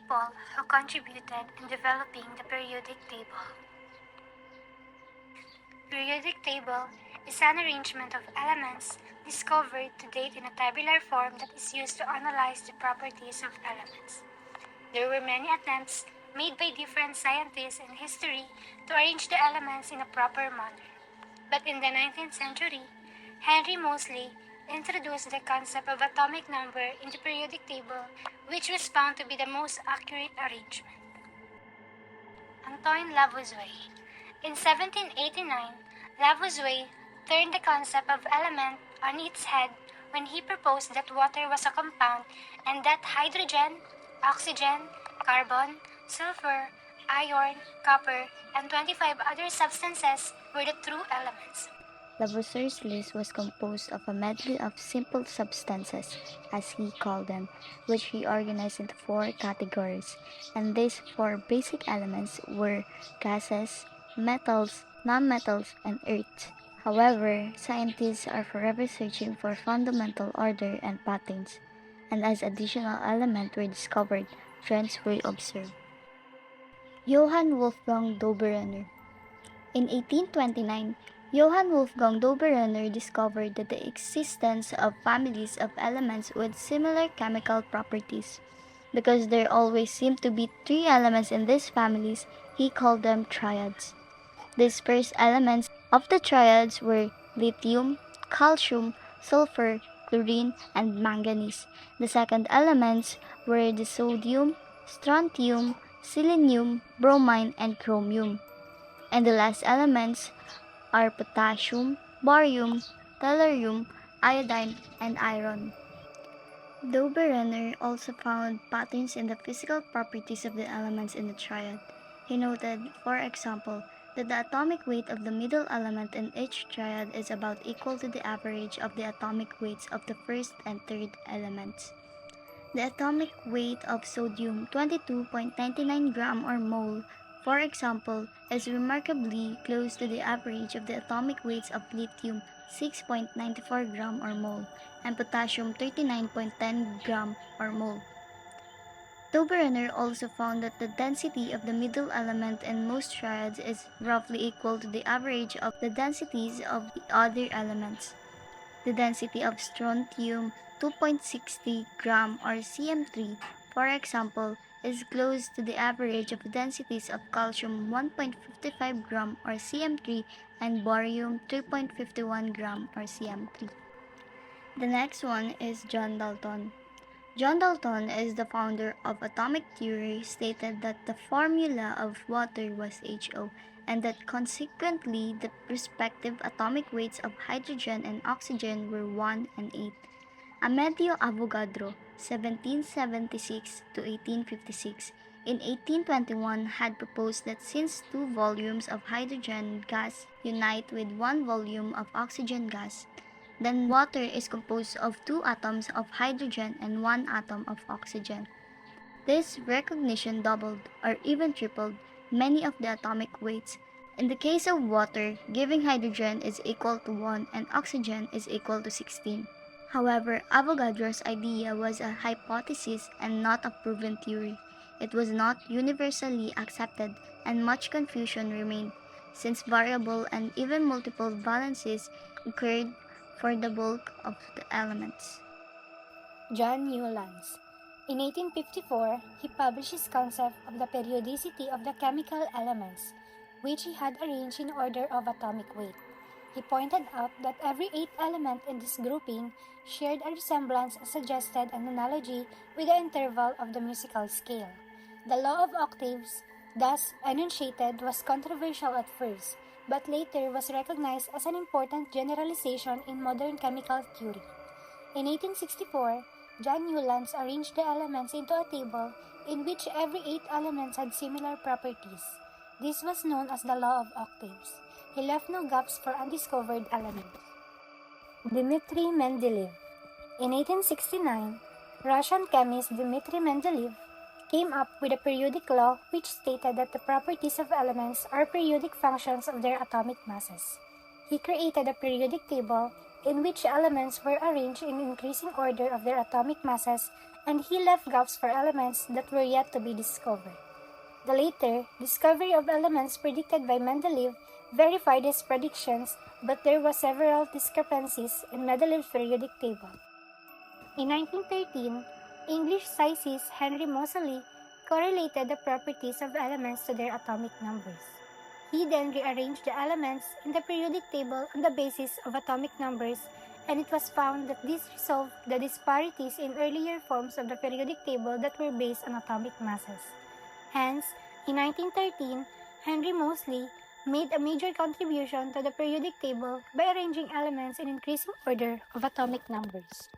people who contributed in developing the periodic table. Periodic table is an arrangement of elements discovered to date in a tabular form that is used to analyze the properties of elements. There were many attempts made by different scientists in history to arrange the elements in a proper manner. But in the 19th century, Henry Moseley introduced the concept of atomic number in the periodic table, which was found to be the most accurate arrangement. Antoine Lavoisier. In 1789, Lavoisier turned the concept of element on its head when he proposed that water was a compound and that hydrogen, oxygen, carbon, sulfur, iron, copper, and 25 other substances were the true elements. Lavoisier's list was composed of a medley of simple substances, as he called them, which he organized into four categories, and these four basic elements were gases, metals, nonmetals, and earth. However, scientists are forever searching for fundamental order and patterns, and as additional elements were discovered, trends were observed. Johann Wolfgang Dobereiner. In 1829, Johann Wolfgang Dobereiner discovered that the existence of families of elements with similar chemical properties. Because there always seemed to be three elements in these families, he called them triads. These first elements of the triads were lithium, calcium, sulfur, chlorine, and manganese. The second elements were the sodium, strontium, selenium, bromine, and chromium. And the last elements are potassium, barium, tellurium, iodine, and iron. Dobereiner also found patterns in the physical properties of the elements in the triad. He noted, for example, that the atomic weight of the middle element in each triad is about equal to the average of the atomic weights of the first and third elements. The atomic weight of sodium, 22.99 gram or mole, for example, is remarkably close to the average of the atomic weights of lithium, 6.94 gram or mole, and potassium, 39.10 gram or mole. Dobereiner also found that the density of the middle element in most triads is roughly equal to the average of the densities of the other elements. The density of strontium, 2.60 gram or cm3, for example, is close to the average of the densities of calcium, 1.55 gram or cm3, and barium, 3.51 gram or cm3. The next one is John Dalton. John Dalton is the founder of atomic theory, stated that the formula of water was HO, and that consequently the respective atomic weights of hydrogen and oxygen were 1 and 8. Amedeo Avogadro, 1776 to 1856, in 1821 had proposed that since two volumes of hydrogen gas unite with one volume of oxygen gas, then water is composed of two atoms of hydrogen and one atom of oxygen. This recognition doubled, or even tripled, many of the atomic weights. In the case of water, giving hydrogen is equal to 1 and oxygen is equal to 16. However, Avogadro's idea was a hypothesis and not a proven theory. It was not universally accepted, and much confusion remained, since variable and even multiple valencies occurred for the bulk of the elements. John Newlands. In 1854, he published his concept of the periodicity of the chemical elements, which he had arranged in order of atomic weight. He pointed out that every 8 element in this grouping shared a resemblance and suggested an analogy with the interval of the musical scale. The law of octaves, thus enunciated, was controversial at first, but later was recognized as an important generalization in modern chemical theory. In 1864, John Newlands arranged the elements into a table in which every 8 elements had similar properties. This was known as the law of octaves. He left no gaps for undiscovered elements. Dmitry Mendeleev. In 1869, Russian chemist Dmitry Mendeleev came up with a periodic law which stated that the properties of elements are periodic functions of their atomic masses. He created a periodic table in which elements were arranged in increasing order of their atomic masses, and he left gaps for elements that were yet to be discovered. The later discovery of elements predicted by Mendeleev verified his predictions, but there were several discrepancies in Mendeleev's periodic table. In 1913, English physicist Henry Moseley correlated the properties of elements to their atomic numbers. He then rearranged the elements in the periodic table on the basis of atomic numbers, and it was found that this resolved the disparities in earlier forms of the periodic table that were based on atomic masses. Hence, in 1913, Henry Moseley made a major contribution to the periodic table by arranging elements in increasing order of atomic numbers.